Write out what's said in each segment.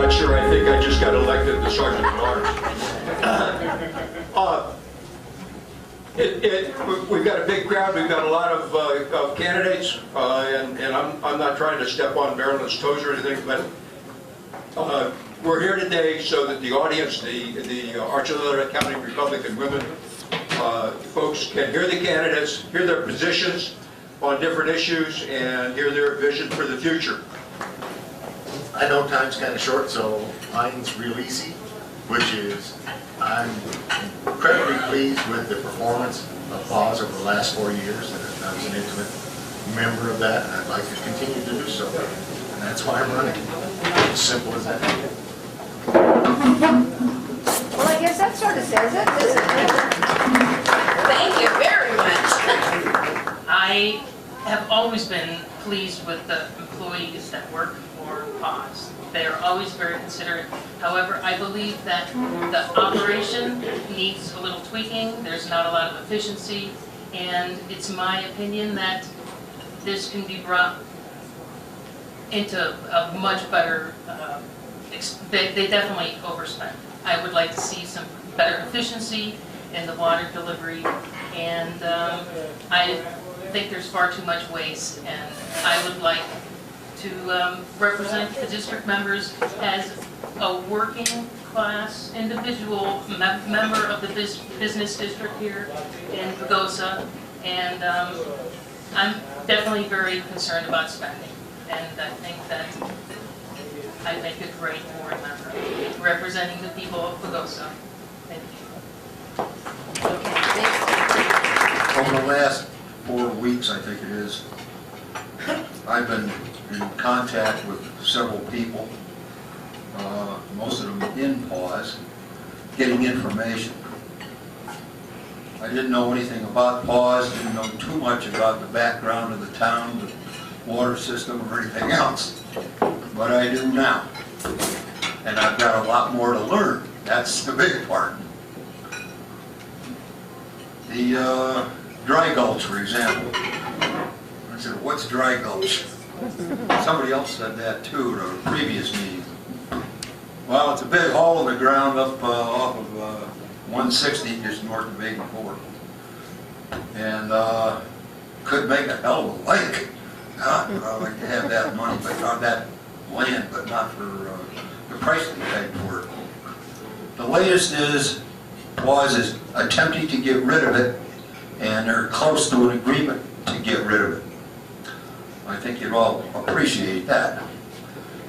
not sure. I think I just got elected to Sergeant at Arms. We've got a big crowd. We've got a lot of candidates, and I'm not trying to step on Marilyn's toes or anything, but we're here today so that the audience, the Archuleta County Republican women folks can hear the candidates, hear their positions on different issues, and hear their vision for the future. I know time's kind of short, so mine's real easy, which is I'm incredibly pleased with the performance of PAWSD over the last 4 years. And I was an intimate member of that, and I'd like to continue to do so. And that's why I'm running. As simple as that. Well, I guess that sort of says it, doesn't it? Thank you very much. I have always been pleased with the employees that work for PAWSD. They are always very considerate. However, I believe that the operation needs a little tweaking. There's not a lot of efficiency, and it's my opinion that this can be brought into a much better, they definitely overspend. I would like to see some better efficiency in the water delivery, and I think there's far too much waste, and I would like to represent the district members as a working class individual member of the business district here in Pagosa, and I'm definitely very concerned about spending, and I think that I make a great board member representing the people of Pagosa. Thank you. Okay, thanks. Over the last 4 weeks, I think it is, I've been in contact with several people, most of them in PAWSD, getting information. I didn't know anything about PAWSD, didn't know too much about the background of the town, the water system, or anything else. But I do now. And I've got a lot more to learn. That's the big part. The Dry Gulch, for example. I said, what's Dry Gulch? Somebody else said that too at a previous meeting. Well, it's a big hole in the ground up off of 160 just north of 84. And could make a hell of a lake. I'd like to have that money, but not that land, but not for the price they paid for it. The latest is PAWSD is attempting to get rid of it, and they're close to an agreement to get rid of it. I think you'd all appreciate that.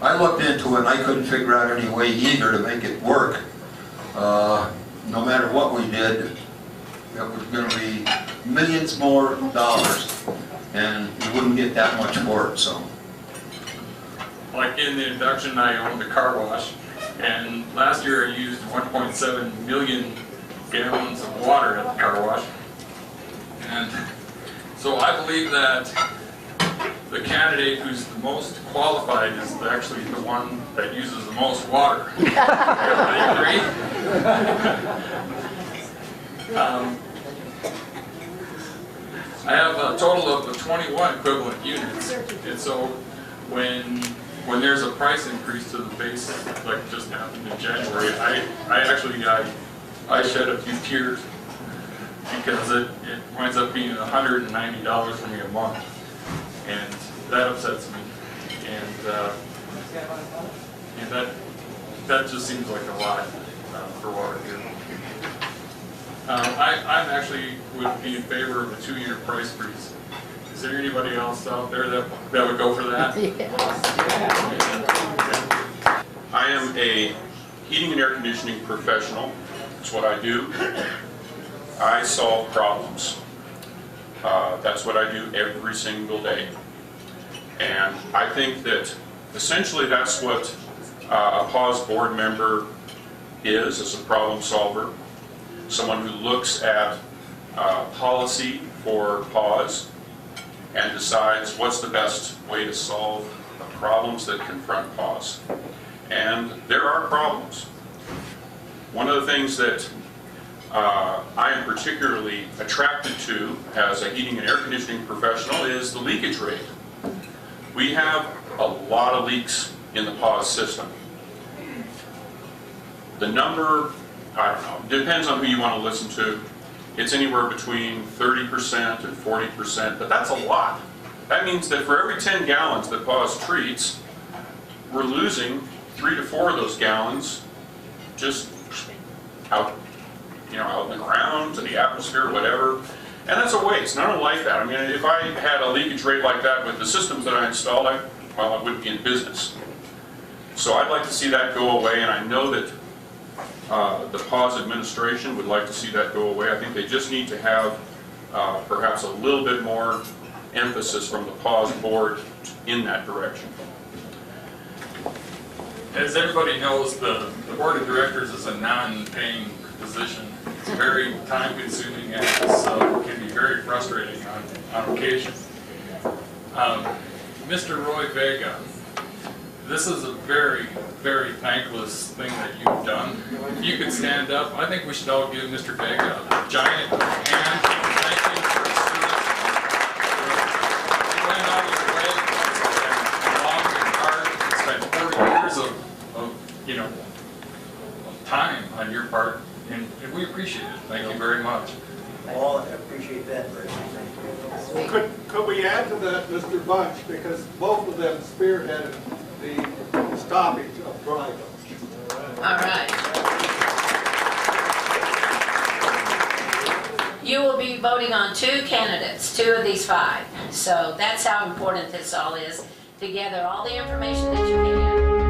I looked into it and I couldn't figure out any way either to make it work. No matter what we did, it was going to be millions more dollars, and you wouldn't get that much for it. So, like in the introduction, I owned a car wash, and last year I used 1.7 million gallons of water at the car wash. And so I believe that the candidate who's the most qualified is actually the one that uses the most water. Everybody agree? I have a total of 21 equivalent units, and so when there's a price increase to the base, like just happened in January, I shed a few tears because it winds up being $190 for me a month, and that upsets me, and that just seems like a lot for water here. I actually would be in favor of a 2-year price freeze. Is there anybody else out there that would go for that? Yes. I am a heating and air conditioning professional. That's what I do. I solve problems. That's what I do every single day. And I think that essentially that's what a PAWSD board member is a problem solver. Someone who looks at policy for PAWSD and decides what's the best way to solve the problems that confront PAWSD. And there are problems. One of the things that I am particularly attracted to as a heating and air conditioning professional is the leakage rate. We have a lot of leaks in the PAWSD system. The number, I don't know, depends on who you want to listen to. It's anywhere between 30% and 40%, but that's a lot. That means that for every 10 gallons that PAWSD treats, we're losing 3 to 4 of those gallons just out, out in the ground, to the atmosphere, whatever. And that's a waste, and I don't like that. I mean, if I had a leakage rate like that with the systems that I installed, I wouldn't be in business. So I'd like to see that go away, and I know that the PAWSD administration would like to see that go away. I think they just need to have perhaps a little bit more emphasis from the PAWSD board in that direction. As everybody knows, the board of directors is a non-paying position. It's very time-consuming and can be very frustrating on occasion. Mr. Roy Vega, this is a very, very thankless thing that you've done. If you could stand up, I think we should all give Mr. Vega a giant hand. Thank you for his service. You went out of your way and long and hard and spent 40 years of time on your part, and we appreciate it. Thank you very much. Well, I appreciate that very much. Could we add to that, Mr. Bunch, because both of them spearheaded the stoppage of Dry Gulch. All right. You will be voting on 2 candidates, 2 of these 5. So that's how important this all is, to gather all the information that you can.